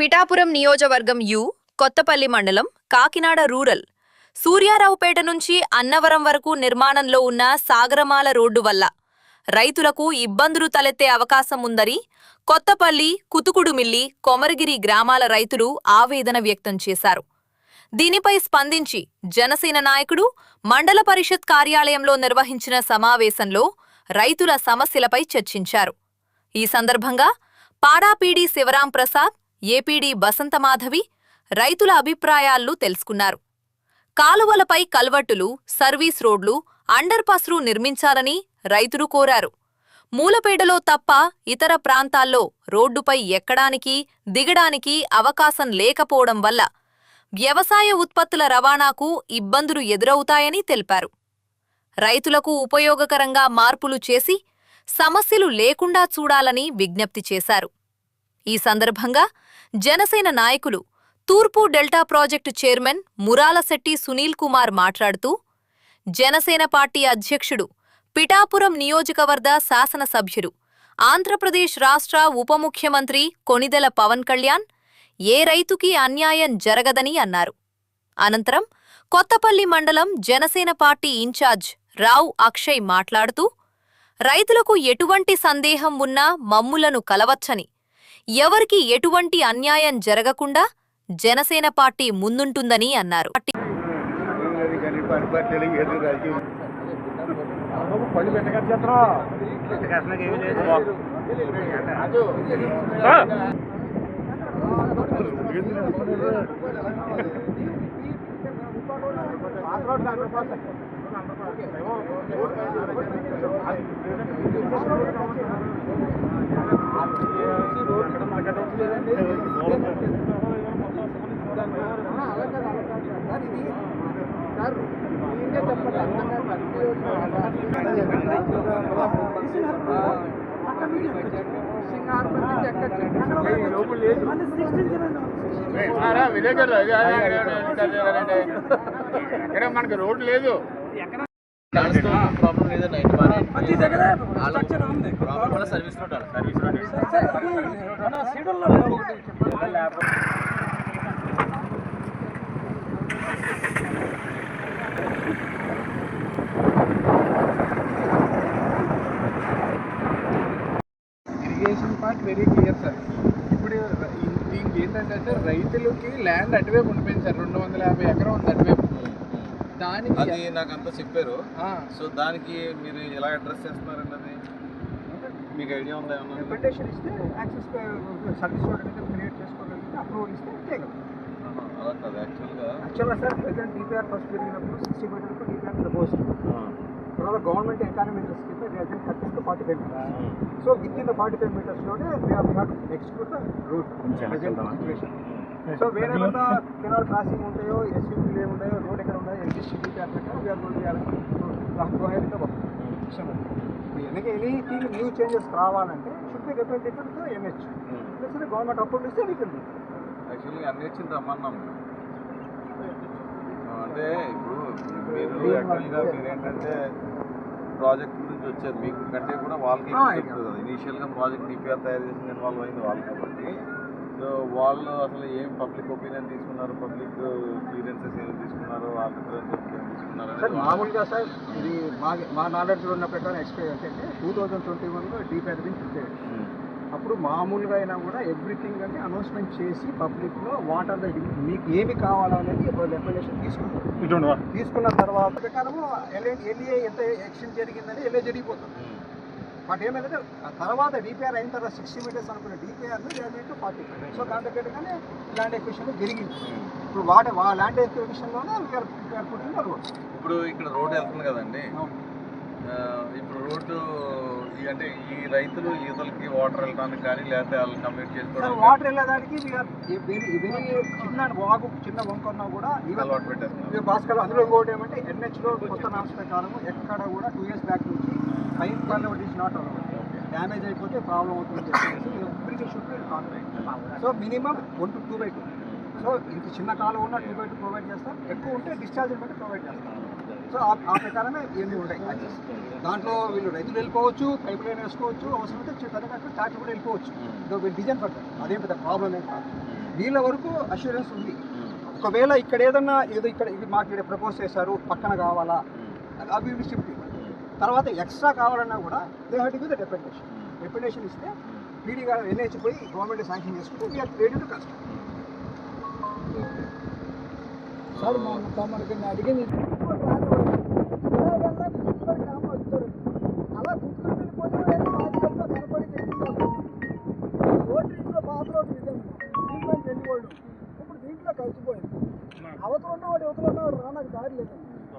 పిఠాపురం నియోజకవర్గం యు కొత్తపల్లి మండలం కాకినాడ రూరల్ సూర్యారావుపేట నుంచి అన్నవరం వరకు నిర్మాణంలో ఉన్న సాగరమాల రోడ్డు వల్ల రైతులకు ఇబ్బందులు తలెత్తే అవకాశం ఉందని కొత్తపల్లి కుతుకుడుమిల్లి కొమరగిరి గ్రామాల రైతులు ఆవేదన వ్యక్తం చేశారు. దీనిపై స్పందించి జనసేన నాయకుడు మండల పరిషత్ కార్యాలయంలో నిర్వహించిన సమావేశంలో రైతుల సమస్యలపై చర్చించారు. ఈ సందర్భంగా పాడాపీడి శివరాం ప్రసాద్, ఏపీడీ బసంతమాధవి రైతుల అభిప్రాయాలు తెలుసుకున్నారు. కాలువలపై కల్వర్టులు, సర్వీస్ రోడ్లు, అండర్ పాస్లు నిర్మించాలని రైతులు కోరారు. మూలపేటలో తప్ప ఇతర ప్రాంతాల్లో రోడ్డుపై ఎక్కడానికి, దిగడానికి అవకాశం లేకపోవడం వల్ల వ్యవసాయ ఉత్పత్తుల రవాణాకు ఇబ్బందులు ఎదురవుతాయని తెలిపారు. రైతులకు ఉపయోగకరంగా మార్పులు చేసి సమస్యలు లేకుండా చూడాలని విజ్ఞప్తి చేశారు. ఈ సందర్భంగా జనసేన నాయకులు తూర్పు delta project chairman Muralasetti Sunil Kumar మాట్లాడుతూ, జనసేన పార్టీ అధ్యక్షుడు, పిఠాపురం నియోజకవర్గ శాసనసభ్యుడు, ఆంధ్రప్రదేశ్ రాష్ట్ర ఉప ముఖ్యమంత్రి కొణిదెల పవన్ కళ్యాణ్ ఏ రైతుకి అన్యాయం జరగదని అన్నారు. అనంతరం కొత్తపల్లి మండలం జనసేన పార్టీ ఇన్ఛార్జ్ రావు అక్షయ్ మాట్లాడుతూ, రైతులకు ఎటువంటి సందేహం ఉన్నా మమ్ములను కలవచ్చని, ఎవరికి ఎటువంటి అన్యాయం జరగకుండా జనసేన పార్టీ ముందుంటుందని అన్నారు. మనకి రోడ్ లేదు, ప్రాబ్లం లేదండి. Service road irrigation part very clear sir. ఇప్పుడు దీనికి ఏంటంటే రైతులకి ల్యాండ్ అటువైపు ఉండిపోయింది సార్. 250 ఎకరం ఉంది అటువైపు. దానికి అది నాకు అంతా చెప్పారు. సో దానికి మీరు ఎలా అడ్రస్ చేస్తున్నారండి? అది మీకు ఐడియా ఉందా? రిప్రజెంటేషన్ ఇస్తే యాక్సెస్ సర్వీస్ రోడ్ అనేది క్రియేట్ చేసుకోగలిగితే అప్రూవల్ ఇస్తే చేయగలం. అలా కాదు యాక్చువల్గా సార్ ప్రెజెంట్ DPR ఫస్ట్ జరిగినప్పుడు 60 మీటర్లకు DPR ప్రపోజ్. తర్వాత గవర్నమెంట్ ఎకానమీ ఇంట్రెస్ట్ కింద they have 30 to 45 meters. So within the 45 మీటర్స్లోనే we have to exclude the route present situation. So వేరేమంత కెనాల్ క్రాసింగ్ ఉంటాయో, ఎస్యూపీలు ఏముంటాయో, రోడ్ ఎక్కడ ఉన్నాయో ఎగ్జిస్టింగ్ DPR ప్రకారం we're going anything new changes రావాలంటే should be represented to NH. లేకపోతే గవర్నమెంట్ అప్రూవల్ ఇస్తే వీ కెన్ డూ. యాక్చువల్గా NH రమ్మన్నాం. అంటే ఇప్పుడు మీరు యాక్చువల్గా మీరేంటంటే ప్రాజెక్ట్ నుంచి వచ్చారు, మీకు కంటే కూడా వాళ్ళకి చెప్తుంది కదా. ఇనీషియల్గా ప్రాజెక్ట్ DPR తయారు చేసిన ఇన్వాల్వ్ అయింది వాళ్ళు కాబట్టి. సో వాళ్ళు అసలు ఏం పబ్లిక్ ఒపీనియన్ తీసుకున్నారు, పబ్లిక్ క్లియరెన్సెస్ ఏం తీసుకున్నారు, వాళ్ళ తీసుకున్నారు. మామూలుగా సార్ ఇది మా నాలెడ్జ్లో ఉన్న ప్రకారం ఎక్స్పైర్ అంటే 2021లో DPR గురించి చెప్పారు. అప్పుడు మామూలుగా అయినా కూడా ఎవ్రీథింగ్ అంటే అనౌన్స్మెంట్ చేసి పబ్లిక్లో వాట్ ఆర్ ద మీకు ఏమి కావాలనేది రెకమెండేషన్ తీసుకుంటారు. తీసుకున్న తర్వాత ప్రకారము LA ఎంత ఎక్స్టెండ్ జరిగిందని LA జరిగిపోతుంది. బట్ ఏమైందంటే తర్వాత DPR అయిన తర్వాత 60 మీటర్స్ అనుకున్న DPRని 45. సో దాని దగ్గరగానే ల్యాండ్ ఎక్విజిషన్ జరిగింది. ఇప్పుడు ల్యాండ్ ఎక్విజిషన్లోనే ఇప్పుడు ఇక్కడ రోడ్ వెళ్తుంది కదండి. ఇప్పుడు రోడ్డు అంటే ఈ రైతులు ఈతలకి వాటర్ వెళ్ళడానికి కానీ లేకపోతే వాళ్ళు కమ్యూట్ చేసుకోవడానికి వాటర్ వెళ్ళడానికి చిన్న వంకన్నా కూడా అలవాటు పెట్టేస్తున్నారు భాస్కర్. అందులో ఇంకోటి ఏమంటే NHలో కొత్త నామ్స్ ప్రకారం ఎక్కడ కూడా 2 years బ్యాక్ నుంచి pipe convert is not allowed. Damage అయిపోతే ప్రాబ్లం అవుతుంది. Everything should be contract. So minimum 1 to 2/2. So ఇంత చిన్న కాలం ఉన్న 2/2 ప్రొవైడ్ చేస్తాం. ఎక్కువ ఉంటే డిశ్చార్జ్ బట్టి ప్రొవైడ్ చేస్తాం. సో ఆ ప్రకారమే ఇవన్నీ ఉంటాయి. దాంట్లో వీళ్ళు రైతులు వెళ్ళిపోవచ్చు, పైప్ లైన్ వేసుకోవచ్చు, అవసరమైతే పెద్ద ట్రాక్టర్ కూడా వెళ్ళిపోవచ్చు. డిజైన్ పడతారు, అదేం పెద్ద ప్రాబ్లం ఏం కాదు. వీళ్ళ వరకు అష్యూరెన్స్ ఉంది. ఒకవేళ ఇక్కడ ఏదన్నా ఏదో ఇక్కడ ఇది మాకు ఇక్కడ ప్రపోజ్ చేశారు పక్కన కావాలా అవి షిఫ్ట్ తర్వాత ఎక్స్ట్రా కావాలన్నా కూడా they have to give the deputation ఇస్తే పీడీ గారు ఎన్హెచ్ పోయి గవర్నమెంట్ శాంక్షన్ చేసుకుంటే we are ready to construct. Sir మనకి అడిగింది అలా గుర్తులు వెళ్ళిపోతే కనపడి రోడ్డు ఇంట్లో పాత రోడ్డు దీంట్లో వెళ్ళిపోయాడు. ఇప్పుడు దీంట్లో కలిసిపోయింది. అవతల ఉన్నవాడు యువతలు ఉన్నవాడు రానకు దారి లేదు.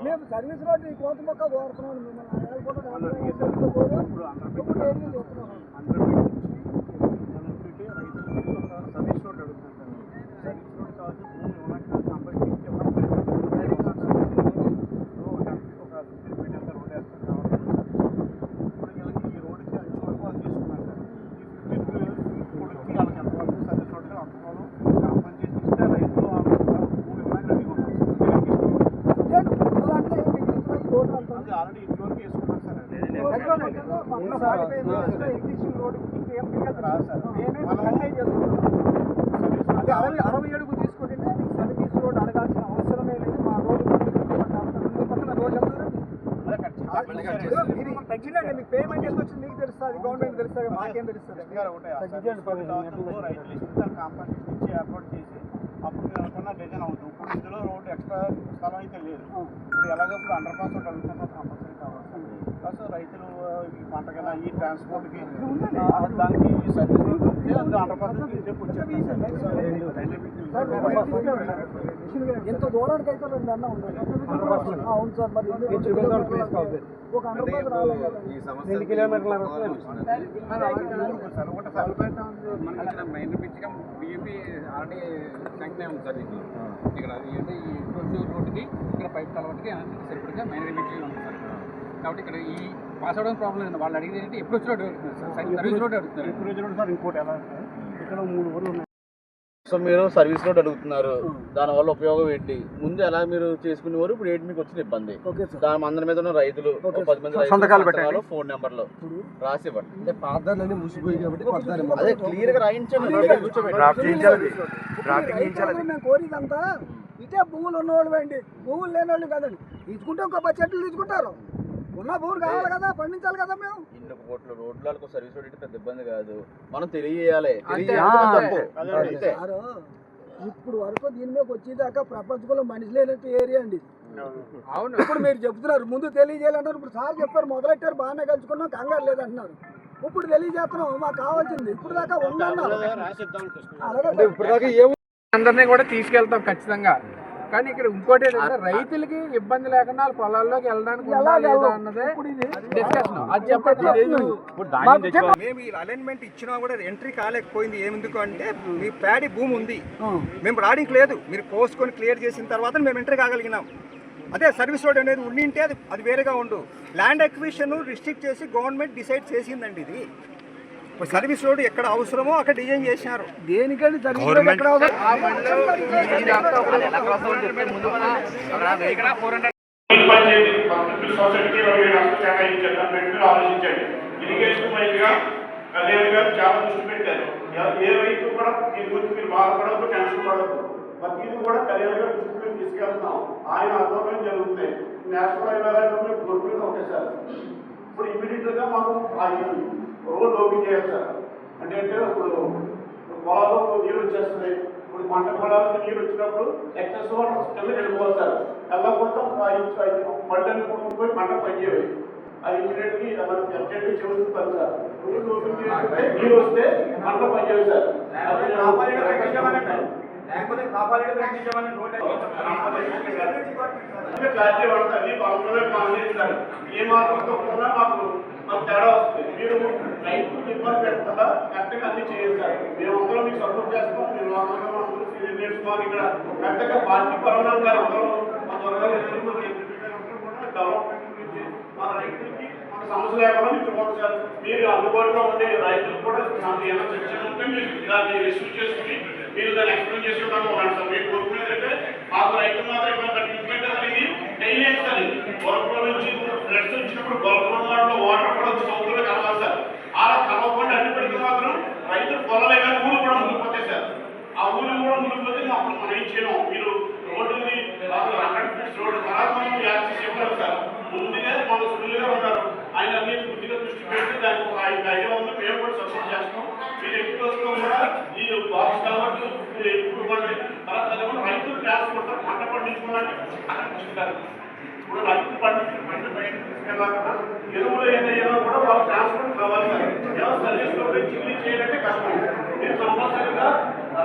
మేము సర్వీస్ రోడ్డు ఈ కోత మొక్క కోరుతున్నాం మిమ్మల్ని ఇప్పుడు ఏం చూస్తున్నాం. సర్వీస్ రోడ్ అడుగుతున్నాం. సర్వీస్ రోడ్ కావచ్చు అదే 60 అడుగు తీసుకుంటే సర్వీస్ రోడ్ అడగాల్సిన అవసరమే లేదు. మా రోడ్డు పక్కన రోడ్ తగ్గిందండి. మీకు పేమెంట్ ఎంత వచ్చింది మీకు తెలుస్తుంది, గవర్నమెంట్ తెలుస్తుంది, మాకేం తెలుస్తుంది. కాంపన్సేషన్ ఇచ్చి ఏర్పాటు చేసి అప్పుడు అనుకున్న డిజైన్ అవుతుంది. ఇప్పుడు ఇందులో రోడ్డు ఎక్స్ట్రా స్థలం అయితే లేదు. ఇప్పుడు ఎలాగప్పుడు అండర్ పాస్ ఒకటి అడుగుతున్నా కంపల్సరీ కావాలి. ప్లస్ రైతులు ఈ పంటకైనా ఈ ట్రాన్స్పోర్ట్కి దానికి సర్వీస్ అండర్ పాస్ ఎంత దూరానికి అయితే 2 అన్న ఉండాలి. అవును సార్. మరి ఒక అండర్ పాస్ రాలేదు కదా. 2 కిలోమీటర్ల మెయిన్ పిచ్చిగా బిఎంపీ ఆల్రెడీ శాంక్షన్ ఉంది సార్. ఇక్కడ ఈ రోడ్డుకి ఇక్కడ పైప్ కలవటికి సరిపడిగా మెయిన్ పిచ్చిగా ఉంది సార్. కాబట్టి ఇక్కడ ఈ పాస్ అవడం ప్రాబ్లం లేదు. వాళ్ళు అడిగేది ఏంటంటే ఎప్పుడు వచ్చి రోడ్డు సర్వీస్ రోడ్ అడుగుతున్నారు. సార్ ఇంకోటి ఎలా ఇక్కడ 3 ఊర్లు ఉన్నాయి. సో మీరు సర్వీస్ రోడ్ అడుగుతున్నారు, దానివల్ల ఉపయోగం ఏంటి? ముందు ఎలా మీరు చేసుకునేవారు, ఇప్పుడు ఏంటి మీకు వచ్చిన ఇబ్బంది? దాని అందరి మీద ఉన్న రైతులు 10 మంది సంతకాలు పెట్టాలి, ఫోన్ నెంబర్లు రాసి ఇవ్వండి. పాదాలన్నీ ముసిపోయి కాబట్టి అదే క్లియర్ గా రాయించండి. మేము కోరిదంతా ఇటే భూములు ఉన్నవాళ్ళు వేయండి, భూములు లేని వాళ్ళు కదండి. తీసుకుంటే ఒక 10 చెట్లు తీసుకుంటారు. ఉన్న భూములు కావాలి కదా, పండించాలి కదా. మేము ఇన్ని కోట్ల రోడ్లకు సర్వీస్ రోడ్ పెద్ద ఇబ్బంది కాదు, మనం తెలియజేయాలి. ఇప్పుడు వరకు దీని మీద వచ్చేదాకా ప్రపంచంలో మనిషి లేనట్టు ఏరియా అండి. అవును. ఇప్పుడు మీరు చెప్తున్నారు ముందు తెలియజేయాలంటారు. ఇప్పుడు సార్ చెప్పారు మొదలెట్టారు, బాగానే కలుసుకున్నాం, కంగారు లేదంటున్నారు. ఇప్పుడు తెలియజేస్తున్నాం, మాకు కావాల్సింది ఇప్పుడు దాకా ఉందన్నారు. అందరినీ కూడా తీసుకెళ్తాం ఖచ్చితంగా. కానీ ఇక్కడ ఇంకోటి ఏంటంటే రైతులకి ఇబ్బంది లేకుండా పొలాల్లోకి వెళ్ళడానికి అన్నదే డిస్కషన్. అది చెప్పట్లేదు. మేము ఈ అలైన్మెంట్ ఇచ్చినా కూడా ఎంట్రీ కాలేకపోయింది. ఏమెందుకు అంటే మీ ప్యాడీ భూమి ఉంది, మేము రావడానికి లేదు. మీరు కోసుకొని క్లియర్ చేసిన తర్వాత మేము ఎంట్రీ కాగలిగినాం. అదే సర్వీస్ రోడ్ అనేది ఉండింటే అది వేరేగా ఉండు. ల్యాండ్ అక్విజిషన్ రిస్ట్రిక్ట్ చేసి గవర్నమెంట్ డిసైడ్ చేసిందండి. ఇది సర్వీస్ రోడ్ ఎక్కడ అవసరమో అక్కడ డిజైన్ చేసినారు. దేనికండి సర్వీస్ రోడ్ ఎక్కడ అవసరం? ఇరిగేషన్ వైజ్గా కళ్యాణ్ గారు చాలా దృష్టి పెట్టారు. ఏ రైతు కూడా దీని గురించి మీరు బాధపడద్దు, టెన్షన్ పడద్దు. ప్రతిదీ కూడా కళ్యాణ్ గారు దృష్టిలో తీసుకెళ్తున్నాం. ఆయన ఆధ్వర్యం జరుగుతుంది. నేషనల్ హైవే రోడ్డు మీద ఒకేసారి ఇప్పుడు ఇమీడియట్గా మాకు రోడ్ ఓపెన్ చేయాలి సార్. అంటే ఇప్పుడు పొలాల్లో నీరు వచ్చేస్తుంది. ఇప్పుడు పంట పొలాలకు నీరు వచ్చినప్పుడు ఎక్సెస్ వాటర్ కింద వెళ్ళిపోవాలి సార్. వెళ్ళకపోతే పంటలు పోయి పంట పనిచేయాలి. అది ఇమీడియట్లీ మనకి అర్జెంట్గా చెబుతుంది పని సార్. రోడ్ ఓపెన్ చేస్తే నీరు వస్తే పంట పనిచేయాలి సార్. లేకపోతే క్లారిటీ పడుతుంది. సార్ ఏ మార్గంతో కూడా మాకు తేడా వస్తుంది. మీరు రైతులు ఇబ్బంది పెట్టకుండా కరెక్ట్గా అన్ని చేయాలి సార్. మేమందరం మీకు సపోర్ట్ చేస్తాం. మీరు నేర్చుకోవాలి. ఇక్కడ కరెక్ట్గా పార్టీ పరమాణం గారు అందరూ డెవలప్మెంట్ గురించి మన రైతులకి మన సమస్య లేకుండా చూసుకోండి సార్. మీరు అందుబాటులో ఉండే రైతులు కూడా నాకు ఏమైనా సెక్షన్ ఉంటే మీరు దాన్ని రిసీవ్ చేసుకుని మీరు దాన్ని ఎక్స్ప్లెయిన్ చేసుకుంటాను సార్. మీరు కోరుకునేదంటే మాకు రైతులు మాత్రం ఇబ్బంది ఎందుకంటే అనేది టైలేజ్ సార్. గొరపలో నుంచి ఫ్లడ్స్ వచ్చినప్పుడు గొరపలో వాటర్ కూడా వచ్చి సౌకర్యంలో కలవాలి సార్. అలా కలవకుండా అడ్డు పెడితే మాత్రం రైతులు పొలాలే కానీ ఊరు కూడా మునిగిపోతాయి సార్. ఆ ఊరు కూడా పండించుకున్నాక అక్కడ తీసుకుంటారు. ఇప్పుడు రైతు పండించిన బయటకు తీసుకెళ్ళాలన్నా ఎరువులు ఏదైనా కూడా వాళ్ళు ట్రాన్స్పోర్ట్ కావాలి సార్. ఏదో సర్వీస్లో పోయి చిల్లి చేయాలంటే కష్టం. మీరు కంపల్సరీగా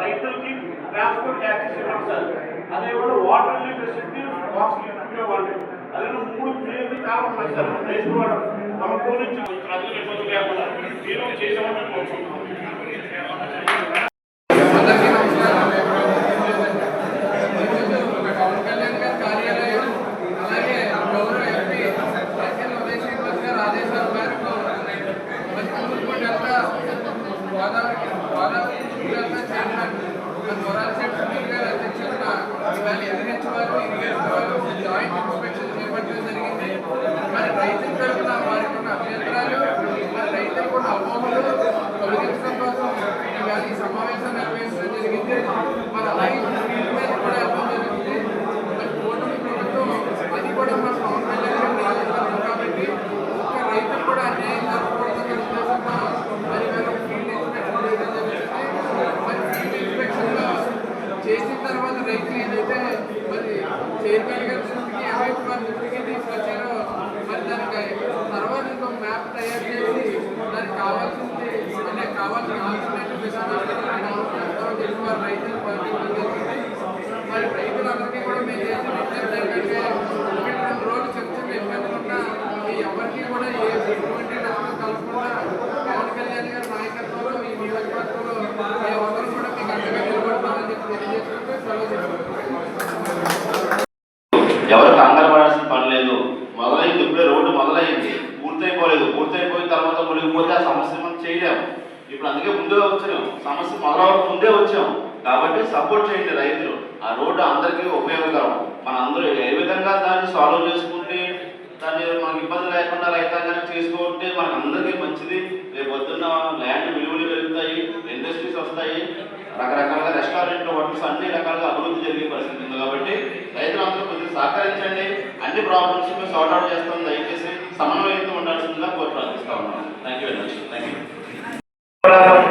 రైతులకి ట్రాన్స్పోర్ట్ యాక్సెస్ ఇవ్వండి సార్. అదే కూడా వాటర్ ఫెసిలిటీ బాక్స్ వాటర్ అదే 3 ఫేజ్ కాలం ఉన్నాయి సార్. రైతు కూడా మన నుంచి ప్రజలు ఇబ్బంది లేకుండా మీరు చేసామని కోరుకుంటున్నాం. అందరికీ నమస్కారం. పవన్ కళ్యాణ్ గారి కార్యాలయం అలాగే గౌరవ ఎంపీ సత్యం ఉదయ్ శ్రీనివాస్ గారి ఆదేశాల మేరకు గోదావరి చైర్మన్ మొరాల్ శెట్టి గారి అధ్యక్షతన ఇవాళ ఎన్హెచ్ వారు ఇరిగేషన్ వారు జాయింట్ ఇన్స్పెక్షన్ చేపట్టడం జరిగింది. మరి రైతుల తరఫున వారికి ఉన్న అభ్యంతరాలు మరి రైతులకు ఉన్న అపోహలు తొలగించడం కోసం ఇవాళ ఈ సమావేశం నిర్వహించడం జరిగింది. మరి అలాగే ఫీల్డ్ మీద కూడా వెళ్ళడం జరిగింది. మరి కూటమి ప్రభుత్వం అది కూడా మన పవన్ కళ్యాణ్ గారి నియోజకవర్గం కాబట్టి ఒక్క రైతులు కూడా అన్యాయం జరగకూడదనే ఉద్దేశంతో మరి ఇవాళ ఫీల్డ్ ఇన్స్పెక్షన్ చేయడం జరిగింది. మరి ఫీల్డ్ ఇన్స్పెక్షన్లో చేసిన తర్వాత రైతులు ఏదైతే మరి చైర్మన్ గారి దృష్టికి ఎంఐపీ వారి దృష్టికి తీసుకొచ్చారో మరి దానికి తర్వాత ఇంకొక మ్యాప్ తయారు చేసి దానికి కావాల్సింది అంటే కావాల్సిన ఆల్టర్నేటివ్ చెప్పి వారు రైతులు పంపించడం జరిగింది. మరి రైతులందరికీ కూడా మేము చేసిన విజ్ఞప్తి ఏంటంటే 1-2 రోజులు చిన్న చిన్న ఇబ్బందులు ఉన్నా ఎవరికి కూడా ఎటువంటి నష్టం కలగకుండా పవన్ కళ్యాణ్ గారి నాయకత్వంలో ఈ నియోజకవర్గంలో మేమందరం కూడా మీకు అంతగా నిలబడతామని చెప్పి తెలియజేసుకుంటూ సెలవు తీసుకుంటాం. ఎవరు కంగారు పడాల్సిన పని లేదు. మొదలైంది, ఇప్పుడే రోడ్డు మొదలైంది, పూర్తయిపోలేదు. పూర్తయిపోయిన తర్వాత మునిగిపోతే ఆ సమస్య మనం చేయలేము. ఇప్పుడు అందుకే ముందే వచ్చాం, సమస్య మొదలవక ముందే వచ్చాం కాబట్టి సపోర్ట్ చేయండి రైతులు. ఆ రోడ్డు అందరికీ ఉపయోగకరం. మన అందరూ ఏ విధంగా దాన్ని సాల్వ్ చేసుకుంటే దాన్ని మనకి ఇబ్బంది లేకుండా రైతాంగాన్ని చేసుకుంటే మనకు అందరికీ మంచిది. రేపు పొద్దున్న ల్యాండ్ విలువలు పెరుగుతాయి, ఇండస్ట్రీస్ వస్తాయి, రకరకాలుగా రెస్టారెంట్లు, హోటల్స్ అన్ని రకాలుగా అభివృద్ధి జరిగే పరిస్థితి ఉంది. కాబట్టి రైతులందరూ కొద్దిగా సహకరించండి. అన్ని ప్రాబ్లమ్స్ మేము సార్ట్ అవుట్ చేస్తాం. దయచేసి సమన్వయంతో ఉండాల్సిందిగా కోరి ప్రార్థిస్తా ఉన్నాం. Thank you very much. Thank you.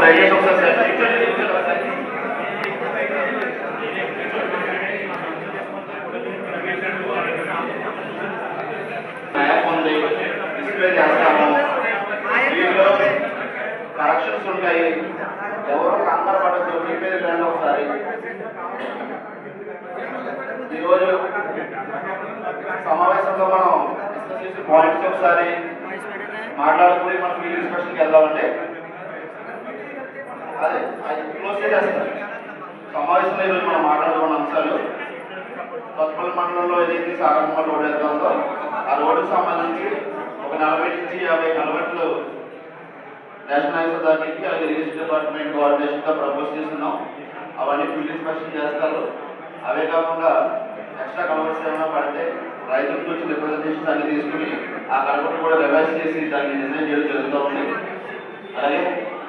దయచేసి ఒకసారి మ్యాప్ ఉంది, డిస్ప్లే చేస్తాము. దీంట్లో కరెక్షన్స్ ఉంటాయి. ఎవరో కంగారు పడద్దు, చెప్పేది రండి ఒకసారి. ఈరోజు సమావేశంలో మనం డిస్కస్ చేసే పాయింట్స్ ఒకసారి మాట్లాడుకుని మనం ఫీల్డ్ ఇన్స్పెక్షన్కి వెళ్దామంటే అదే అది క్లోజ్ చేసేస్తారు. సమావేశంలో ఈరోజు మనం మాట్లాడుకున్న అంశాలు కొత్తపల్లి మండలంలో ఏదైతే సాగరమ్మ రోడ్ ఎంత ఉందో ఆ రోడ్డుకు సంబంధించి ఒక 40 నుంచి 50 కలవట్లు నేషనల్ హైవేస్ అథారిటీకి అలాగే ఇరిగేషన్ డిపార్ట్మెంట్ కోఆర్డినేషన్గా ప్రపోజ్ చేస్తున్నాం. అవన్నీ ఫీల్డ్ ఇన్స్పెక్షన్ చేస్తారు. అవే కాకుండా ఎక్స్ట్రా కలవర్స్ ఏమైనా పడితే రైతుల నుంచి రిప్రజెంటేషన్స్ అన్ని తీసుకుని ఆ కలవట్లు కూడా రివైజ్ చేసి దాన్ని డిజైన్ చేయడం జరుగుతూ ఉంది. అలాగే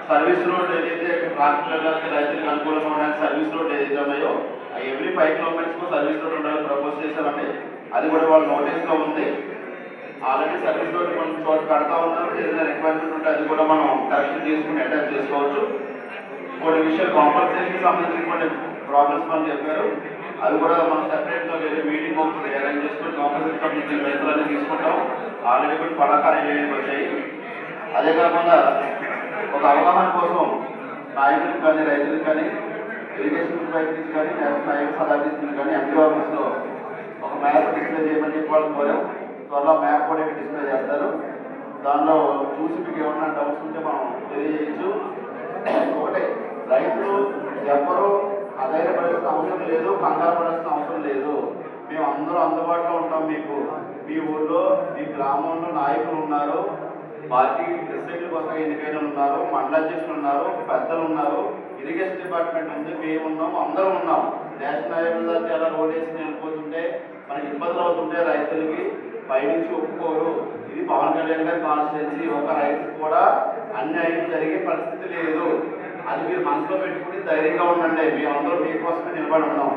సర్వీస్ రోడ్ ఏదైతే ట్రాక్టర్లకి రైతులకు అనుకూలంగా ఉండడానికి సర్వీస్ రోడ్ ఏదైతే ఉన్నాయో ఎవ్రీ 5 కిలోమీటర్స్కు సర్వీస్ రోడ్ ఉండాలని ప్రపోజ్ చేశామండి. అది కూడా వాళ్ళ నోటీస్లో ఉంది. ఆల్రెడీ సర్వీస్ రోడ్ కొన్ని చోట్ల కడతా ఉన్నారు. ఏదైనా రిక్వైర్మెంట్ ఉంటే అది కూడా మనం కరెక్షన్ చేసుకుని అటాచ్ చేసుకోవచ్చు. కొన్ని విషయాలు కాంపన్సేషన్కి సంబంధించి కొన్ని ప్రాబ్లమ్స్ మనం చెప్పారు. అవి కూడా మనం సెపరేట్గా వేరే మీటింగ్ ఒకటి అరేంజ్ చేసుకుని కాంపన్సేషన్ సంబంధించిన రైతులన్నీ తీసుకుంటాం. ఆల్రెడీ కూడా పడాకాలు వచ్చాయి. అదే కాకుండా ఒక అవగాహన కోసం నాయకులకు కానీ రైతులకు కానీ ఇరిగేషన్ డిపార్ట్మెంట్ కానీ నేషనల్ హైవేస్ అథారిటీస్ కానీ ఎంపీ ఆఫీస్లో ఒక మ్యాప్ డిస్ప్లే చేయమని చెప్పి వాళ్ళు కోరాం. త్వరలో మ్యాప్ కూడా డిస్ప్లే చేస్తారు. దానిలో చూసి మీకు ఏమన్నా డౌట్స్ ఉంటే మనం తెలియజేయచ్చు. ఒకటే, రైతులు ఎవరు అధైర్యపడాల్సిన అవసరం లేదు, కంగారు పడాల్సిన అవసరం లేదు. మేము అందరూ అందుబాటులో ఉంటాం. మీకు మీ ఊళ్ళో మీ గ్రామంలో నాయకులు ఉన్నారు, పార్టీ ప్రెసిడెంట్ల కోసం ఎన్నికైన ఉన్నారు, మండల అధ్యక్షులు ఉన్నారు, పెద్దలు ఉన్నారు, ఇరిగేషన్ డిపార్ట్మెంట్ ఉంది, మేము ఉన్నాం, అందరం ఉన్నాం. నేషనల్ హైవేస్ అలా రోడ్ వేసి వెళ్ళిపోతుంటే మనకి ఇబ్బందులు అవుతుంటే రైతులకి పైనుంచి ఒప్పుకోరు. ఇది పవన్ కళ్యాణ్ గారి కాన్స్టిట్యున్సీ. ఒక రైతు కూడా అన్యాయం జరిగే పరిస్థితి లేదు. అది మీరు మనసులో పెట్టుకుని ధైర్యంగా ఉండండి. మేమందరం మీకోసమే నిలబడి ఉన్నాం.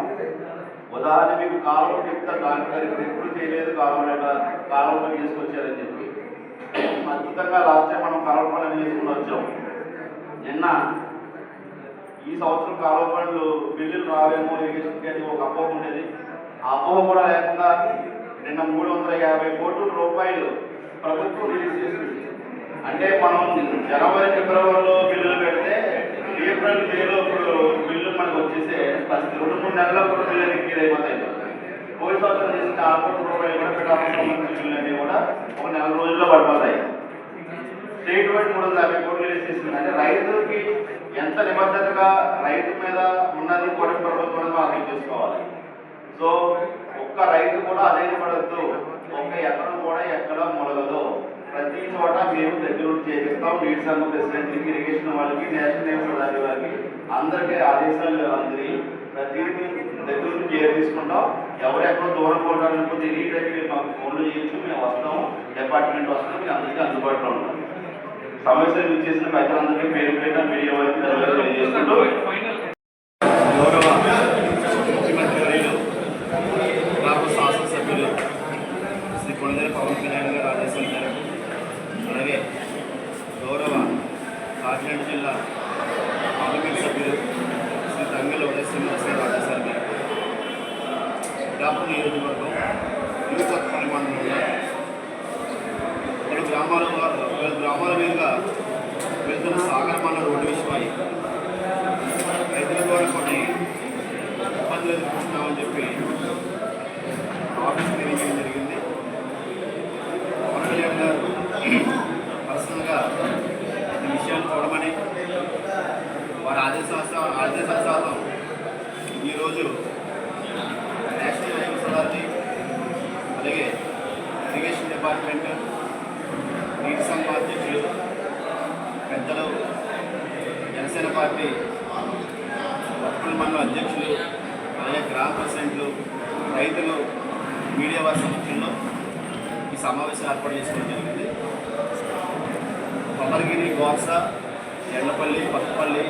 ఉదాహరణ మీకు కాలువలు చెప్తారు, డాక్టర్ ఎప్పుడు చేయలేదు, కాలువలో తీసుకొచ్చారని చెప్పి అద్భుతంగా లాస్ట్ టైం మనం కాలువ పనులు తీసుకుని వచ్చాం. నిన్న ఈ సంవత్సరం కాలువ పనులు బిల్లులు రావేమో ఇరిగేషన్కి అని ఒక అపోహ ఉండేది. అపోహ కూడా లేకుండా నిన్న 350 కోట్ల రూపాయలు ప్రభుత్వం రిలీజ్ చేసింది. అంటే మనం జనవరి ఫిబ్రవరిలో బిల్లులు పెడితే ఏప్రిల్ మేలో ఇప్పుడు బిల్లు మనకు వచ్చేసే 2-3 నెలల్లో కూడా బిల్లు క్లియర్ అయిపోతాయి. పోలీసు సంవత్సరం చేసిన 4 కోట్ల రూపాయలు కూడా పెట్టాల్సిన బిల్లులు అన్నీ కూడా ఒక 4 రోజుల్లో పడిపోతాయి. స్టేట్ వైడ్ 350 కోట్లు రిలీజ్ చేసింది. అంటే రైతులకి ఎంత నిబద్ధతగా రైతు మీద ఉన్నది కూడా ప్రభుత్వం మనం అర్థం చేసుకోవాలి. సో ఒక్క రైతు కూడా అధైర్యపడద్దు, ఒక్క ఎకరం కూడా ఎక్కడ మొలగదు. ప్రతి చోట మేము దగ్గర చేపిస్తాం. నీటి సంఘం ప్రెసిడెంట్కి, ఇరిగేషన్ వాళ్ళకి, నేషనల్ నేమ్స్ అథారిటీ వాళ్ళకి అందరికీ ఆదేశాలు అంది. ప్రతి దగ్గర నుంచి కేర్ తీసుకుంటాం. ఎవరెక్కడో దూరం పోవడానికి తెలియడానికి మాకు ఫోన్లు చేయొచ్చు, మేము వస్తాము, డిపార్ట్మెంట్ వస్తాం, మీకు అందరికీ అందుబాటులో ఉంటాం. సమస్యలు చేసిన రైతులందరికీ పేరు పేరున మీడియా వారికి తెలియజేసుకుంటూ గౌరవ ముఖ్యమంత్రి వర్యులు రాష్ట్ర శాసనసభ్యులు శ్రీ కొణిదెల పవన్ కళ్యాణ్ గారు ఆదేశాల మేరకు, అలాగే గౌరవ కాకినాడ జిల్లా పార్లమెంట్ సభ్యులు శ్రీ తంగెల ఉదయ శ్రీనివాస్ గారి ఆదేశాల మేరకు పిఠాపురం నియోజకవర్గం కొత్తపల్లి మండలంలో పలు గ్రామాల మీదుగా వెళ్తున్న సాగరమాల రోడ్డు విషయమై రైతుల ద్వారా కొన్ని ఇబ్బందులు ఎదుర్కొంటున్నామని చెప్పి ఆఫీస్కి తెలియజేయడం జరిగింది. పవన్ కళ్యాణ్ గారు పర్సనల్గా ఈ విషయాన్ని చూడమని వారి ఆదేశానుసారం ఈరోజు నేషనల్ హైవేస్ అథారిటీ, అలాగే ఇరిగేషన్ డిపార్ట్మెంట్, నీటి సంఘం అధ్యక్షులు, పెద్దలు, జనసేన పార్టీ కొత్తపల్లి మండల అధ్యక్షులు, అలాగే గ్రామ ప్రెసిడెంట్లు, రైతులు, మీడియా వారి సమక్షంలో ఈ సమావేశం ఏర్పాటు చేసుకోవడం జరిగింది. కొమరగిరి, గోస, ఎండపల్లి, కొత్తపల్లి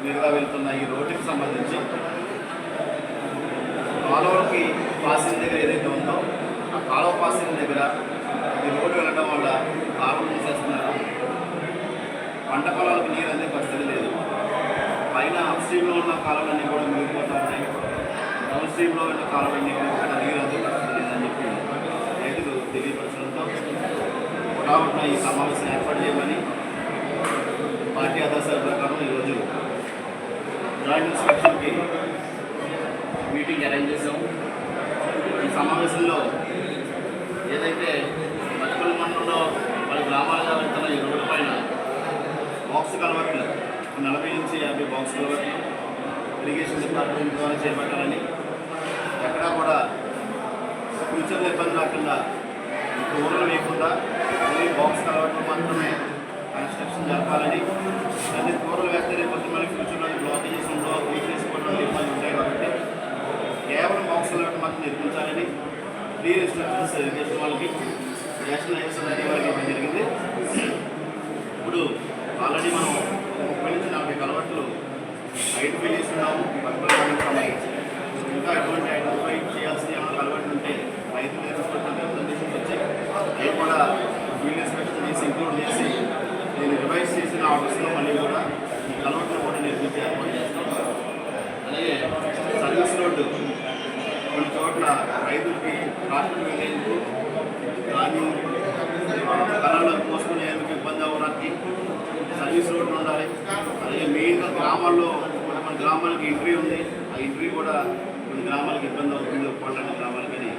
మీదుగా వెళ్తున్న ఈ రోడ్డుకి సంబంధించి కాలువకి పాసింగ్ దగ్గర ఏదైతే ఉందో ఆ కాలువ పాసింగ్ దగ్గర ఈ రోడ్డు వెళ్ళడం వల్ల కాలువలు మూసేస్తున్నారు. పంట పొలాలకు నీరు అందే పరిస్థితి లేదు. పైన అప్ స్ట్రీమ్లో ఉన్న కాలువలన్నీ కూడా మునిగిపోతూ ఉన్నాయి. డౌన్ స్ట్రీమ్లో ఉన్న కాలువలన్నీ కూడా నీరు అందే పరిస్థితి లేదని చెప్పి రైతులు తెలియపరచడంతో ఉన్న ఈ సమావేశం ఏర్పాటు చేయమని పార్టీ ఆదేశాల ప్రకారం ఈరోజు జాయింట్ ఇన్స్పెక్షన్కి మీటింగ్ అరేంజ్ చేసాం. ఈ సమావేశంలో ఏదైతే మధ్యపల్లి మండలంలో వాళ్ళ గ్రామాలుగా వెళ్తున్న ఈ రోడ్డు పైన బాక్స్ కలవట్లు 40 నుంచి 50 బాక్స్ కలవట్లు ఇరిగేషన్ డిపార్ట్మెంట్ ద్వారా చేపట్టాలని, ఎక్కడా కూడా ఫ్యూచర్లో ఇబ్బంది రాకుండా ఊర్లు లేకుండా ఓన్లీ బాక్స్ కలవట్లు మాత్రమే కన్స్ట్రక్షన్ జరపాలని, అన్ని కూరలు వేస్తే రేపు మళ్ళీ ఫ్యూచర్లో బ్లాకేజెస్ ఉండో తీసుకోవడం ఇబ్బంది ఉంటాయి కాబట్టి కేవలం బాక్స్ కలవట్లు మాత్రం నిర్మించాలని క్లియర్ ఇన్స్ట్రక్షన్స్ ఇరిగేషన్ వాళ్ళకి, నేషనల్ హైవేస్ అథారిటీ వాళ్ళకి ఇవ్వడం జరిగింది. ఇప్పుడు ఆల్రెడీ మనం 30 నుంచి 40 కలవట్లు ఐడెంటిఫై చేస్తున్నాము. ఇంకా ఎటువంటి ఐడెంటిఫై చేయాల్సిన ఏమైనా కలవట్లు ఉంటే రైతులు రికమెండేషన్స్ వచ్చి అవి కూడా ఫీల్డ్ ఇన్స్పెక్షన్ చేసి ఇంక్లూడ్ చేసి నేను రివైజ్ చేసిన ఆఫీస్లో మళ్ళీ కూడా ఈ కలవట్లు కూడా నిర్మించి ఏర్పాటు చేస్తాం. అలాగే సర్వీస్ రోడ్డు కొన్ని చోట్ల రైతులకి ట్రాక్టర్ వెళ్ళేందుకు ధాన్యం కళల్లో పోసుకునేందుకు ఇబ్బంది అవ్వడానికి సర్వీస్ రోడ్లు ఉండాలి. అలాగే మెయిన్గా గ్రామాల్లో మన గ్రామాలకి ఎంట్రీ ఉంది. ఆ ఎంట్రీ కూడా కొన్ని గ్రామాలకు ఇబ్బంది అవుతుంది, పల్లె గ్రామాలకని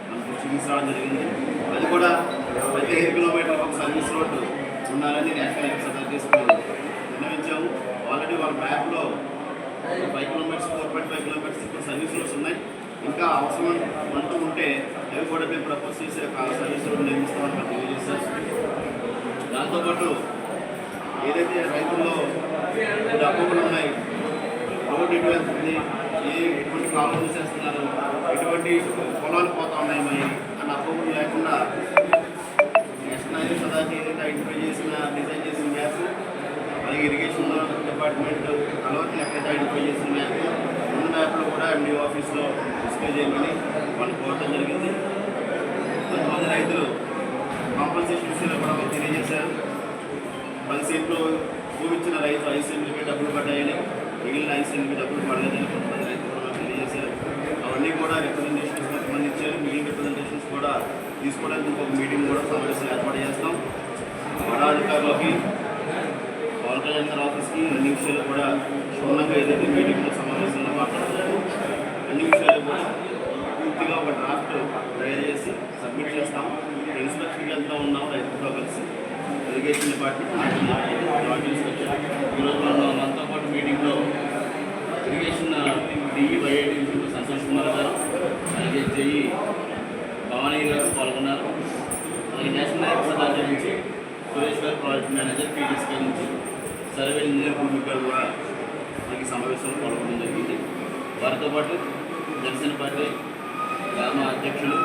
మనకు చూపించడం జరిగింది. అది కూడా ప్రతి 5 కిలోమీటర్లకు ఒక సర్వీస్ రోడ్డు ఉండాలని నేషనల్ హైవేస్ అథారిటీస్కి నిర్ణయించాము. ఆల్రెడీ వాళ్ళ మ్యాప్లో 5 కిలోమీటర్స్ 4.5 కిలోమీటర్స్ ఇప్పుడు సర్వీస్ రోడ్స్ ఉన్నాయి. ఇంకా అవసరం అంటూ ఉంటే అవి కూడా మేము ప్రపోజ్ చేసే సర్వీస్ రోడ్డు నిర్మిస్తామని మనం తెలియజేస్తాం. దాంతోపాటు ఏదైతే రైతుల్లో అపోహలు ఉన్నాయి, రోడ్డు ఇటు వెళ్తుంది, ఎటువంటి ప్రాబ్లమ్స్ చేస్తున్నారు, ఎటువంటి పొలాలు పోతా ఉన్నాయి మరి అన్న అపోహలు లేకుండా నేషనల్ హైవేస్ అథారిటీ ఏదైతే ఐడెంటిఫై చేసిన డిజైన్ చేసిన మ్యాప్, అలాగే ఇరిగేషన్ డిపార్ట్మెంట్ కలవట్లు ఎక్కడైతే ఐడెంటిఫై చేసిన మ్యాప్ ఉన్న మ్యాప్లో కూడా ఎండి ఆఫీస్లో డిస్ప్లే చేయమని వాళ్ళు కోరడం జరిగింది. కొంతమంది రైతులు కాంపన్సేషన్ విషయంలో కూడా వాళ్ళు తెలియజేశారు. 10 సెంట్లు భూమి ఇచ్చిన రైతు 5 సెంట్లకి డబ్బులు పడ్డాయని, మిగిలిన 5 సెంట్లకి డబ్బులు పడలేదని కొంతమంది రైతులు కూడా తెలియజేశారు. అవన్నీ కూడా రిప్రజెంటేషన్స్ కూడా తీసుకోవడానికి ఇంకొక మీటింగ్ కూడా సమావేశం ఏర్పాటు చేస్తాం. వడాధికారులకి పవన్ కళ్యాణ్ గారి ఆఫీస్కి అన్ని విషయాలు కూడా క్షుణ్ణంగా ఏదైతే మీటింగ్లో సమావేశంలో మాట్లాడుతున్నామో అన్ని విషయాలు కూడా పూర్తిగా ఒక డ్రాఫ్ట్ తయారు చేసి సబ్మిట్ చేస్తాం. ఇన్స్పెక్షన్కి వెళ్తూ ఉన్నాం రైతులతో కలిసి ఇరిగేషన్ డిపార్ట్మెంట్ జాయింట్ ఇన్స్పెక్షన్. ఈరోజు మనతో పాటు మీటింగ్లో ఇరిగేషన్ డిఈ వైఐడి సంతోష్ కుమార్ గారు, అలాగే జేఈ భవానీ గారు పాల్గొన్నారు. అలాగే నేషనల్ ఎక్సైజ్ అథారిటీ నుంచి సురేష్ గారు ప్రాజెక్ట్ మేనేజర్, పీడీసీ నుంచి సర్వే ఇంజనీర్ భూమిక కూడా మనకి సమావేశంలో పాల్గొనడం జరిగింది. వారితో పాటు జనసేన పార్టీ గ్రామ అధ్యక్షులు,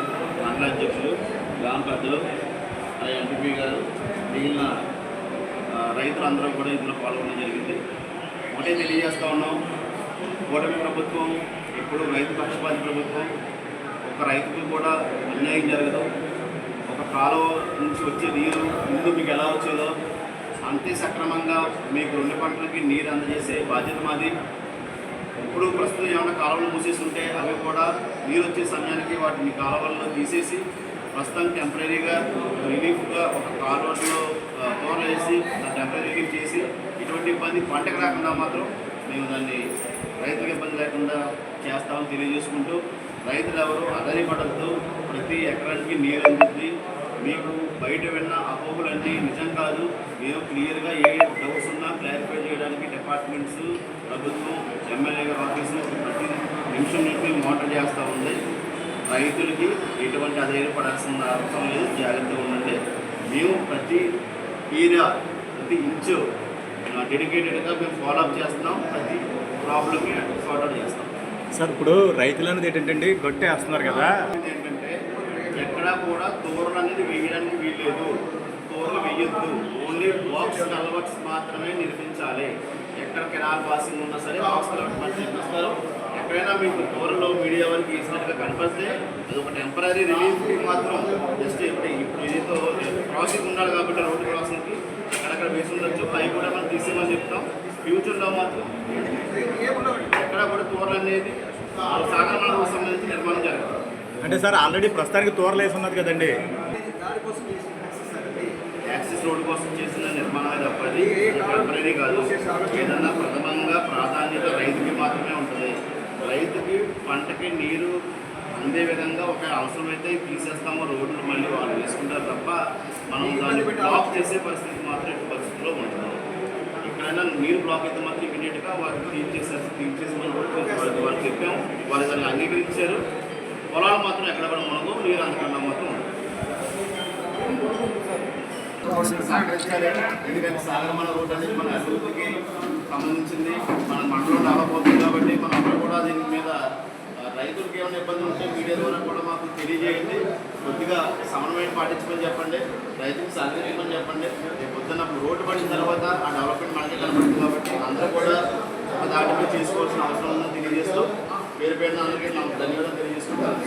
మండల అధ్యక్షులు, గ్రామ పెద్దలు, ఎంపీపీ గారు, మిగిలిన రైతులందరూ కూడా ఇందులో పాల్గొనడం జరిగింది. ఒకటే తెలియజేస్తూ ఉన్నాం, కూటమి ప్రభుత్వం ఇప్పుడు రైతు పక్షపాతి ప్రభుత్వం. ఒక రైతుకు కూడా అన్యాయం జరగదు. ఒక కాలువ నుంచి వచ్చే నీరు ముందు మీకు ఎలా వచ్చేదో అంతే సక్రమంగా మీకు 2 పంటలకి నీరు అందజేసే బాధ్యత మాది. ఇప్పుడు ప్రస్తుతం ఏమైనా కాలువలు మూసేసి ఉంటే అవి కూడా నీరు వచ్చే సమయానికి వాటిని కాలువల్లో తీసేసి ప్రస్తుతం టెంపరీగా రిలీఫ్గా ఒక కాలువలో తోరలు వేసి టెంపరీ రిలీఫ్ చేసి ఇటువంటి ఇబ్బంది పంటకు రాకుండా మాత్రం మేము దాన్ని రైతులకు ఇబ్బంది లేకుండా చేస్తామని తెలియజేసుకుంటూ, రైతులు ఎవరు అధైర్యపడద్దు. ప్రతి ఎకరానికి నీరు అందుతుంది. మీకు బయట విన్న అపోహలన్నీ నిజం కాదు. మేము క్లియర్గా ఏ డౌట్స్ ఉన్నా క్లారిఫై చేయడానికి డిపార్ట్మెంట్స్, ప్రభుత్వం, ఎమ్మెల్యే గారి ఆఫీసు ప్రతి నిమిషం నుంచి మానిటర్ చేస్తూ ఉంది. రైతులకి ఎటువంటి అధైర్యపడాల్సిన అవసరం లేదు. జాగ్రత్తగా ఉండండి. మేము ప్రతి ఏరియా, ప్రతి ఇంచు డెడికేటెడ్గా మేము ఫాలోఅప్ చేస్తున్నాం. ప్రతి ప్రాబ్లమ్ని సార్ట్అవుట్ చేస్తాం. సార్, ఇప్పుడు రైతులు అనేది ఏంటంటే గొట్టె వేస్తున్నారు కదా, ఏంటంటే ఎక్కడా కూడా తోరలు అనేది వేయడానికి వీల్లేదు. తోరలు వేయొద్దు. ఓన్లీ బాక్స్ కల్వర్ట్స్ మాత్రమే నిర్మించాలి. ఎక్కడ కెనాల్ పాసింగ్ ఉన్నా సరే బాక్స్ కల్వర్ట్స్ మాత్రం నిర్మిస్తారు. ఎక్కడైనా మీకు తోరలో మీడియా వరకు వేసినట్టుగా కనిపిస్తే అది ఒక టెంపరీ రిలీఫ్కి మాత్రం జస్ట్ ఇప్పుడు ఏదో క్రాసింగ్ ఉండాలి కాబట్టి రోడ్డు క్రాసింగ్కి అక్కడక్కడ వేసి ఉండొచ్చు. అవి కూడా మనం తీసేమని చెప్తాం. ఫ్యూచర్లో మాత్రం ఎక్కడ కూడా తోరలు అనేది సాగరమాలకు సంబంధించి నిర్మాణం జరుగుతుంది. అంటే సార్ ఆల్రెడీ ప్రస్తుతానికి తోరలు వేసి ఉన్నది కదండి. యాక్సెస్ రోడ్డు కోసం చేసిన నిర్మాణమే తప్పది టెంపరీ కాదు. ఏదన్నా ప్రథమంగా ప్రాధాన్యత రైతుకి మాత్రమే ఉంటుంది. రైతుకి పంటకి నీరు అందే విధంగా ఒక అవసరమైతే తీసేస్తామో రోడ్లు మళ్ళీ వాళ్ళు వేసుకుంటారు తప్ప మనం దాన్ని బ్లాక్ చేసే పరిస్థితి మాత్రం ఎట్టి పరిస్థితిలో ఉంటుంది. ఎక్కడైనా నీరు బ్లాక్ అయితే మాత్రం ఇమీడియట్గా వారికి తీసేసేమని వాళ్ళు చెప్పాము. వాళ్ళు దాన్ని అంగీకరించారు. పొలాలు మాత్రం ఎక్కడ కూడా మనకు నీరు అందుకన్నా మాత్రం సహకరించాలి. ఎందుకంటే సాగరమాల రోడ్డు అనేది మన అభివృద్ధికి సంబంధించింది. మన మండలం డెవలప్ అవుతుంది కాబట్టి మనం అక్కడ కూడా దీని మీద రైతులకి ఏమైనా ఇబ్బంది ఉంటే మీడియా ద్వారా కూడా మాకు తెలియజేయండి. కొద్దిగా సమన్వయం పాటించమని చెప్పండి. రైతులకు సహకరించమని చెప్పండి. రేపు పొద్దున్న రోడ్డు పడిన తర్వాత ఆ డెవలప్మెంట్ మనకే కనబడుతుంది కాబట్టి అందరూ కూడా దాటిపై చేసుకోవాల్సిన అవసరం ఉందని తెలియజేస్తూ పేరు పేరున అందరికీ నాకు ధన్యవాదాలు తెలియజేసుకుంటాను.